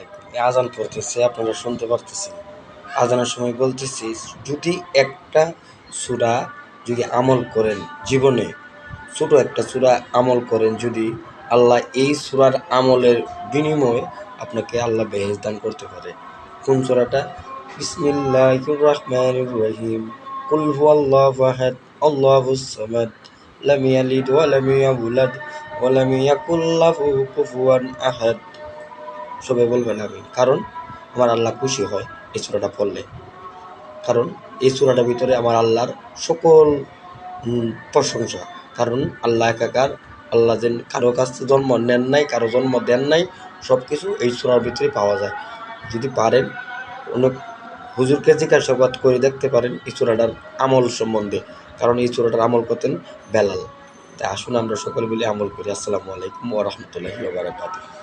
আলাইকুম। আজান পড়তেছে, আপনারা শুনতে পারতেছেন। আজানের সময় বলতেছি, যদি একটা সূরা যদি আমল করেন জীবনে, ছোট একটা সূরা আমল করেন যদি, আল্লাহ এই সূরার আমলের বিনিময়ে আপনাকে আল্লাহ বেহেশত দান করতে পারে। কোন সূরাটা? বিসমিল্লাহির রহমানির রহিম। কুল হুয়াল্লাহু আহাদ, আল্লাহুস সামাদ, লাম ইয়ালিদ ওয়া লাম ইউলাদ ওয়া লাম ইয়াকুল লাহু কুফুয়ান আহাদ। সবাই বলবেন আমিন। কারণ আমার আল্লাহ খুশি হয় এই সূরাটা পড়লে। কারণ এই সূরাটার ভিতরে আমার আল্লাহর সকল প্রশংসা। কারণ আল্লাহ একাকার, আল্লাহ যেন কারো কাছ থেকে জন্ম নেন নাই, কারো জন্ম দেন নাই, সব কিছু এই সূরার ভিতরে পাওয়া যায়। যদি পারেন অনেক হুজুরকে জিজ্ঞাসাবাদ করে দেখতে পারেন এই সূরাটার আমল সম্বন্ধে। কারণ এই সূরাটার আমল করতেন বেলাল। তাই আসুন আমরা সকলে মিলে আমল করি। আসসালামু আলাইকুম ওয়া রাহমাতুল্লাহি ওয়া বারাকাতুহু।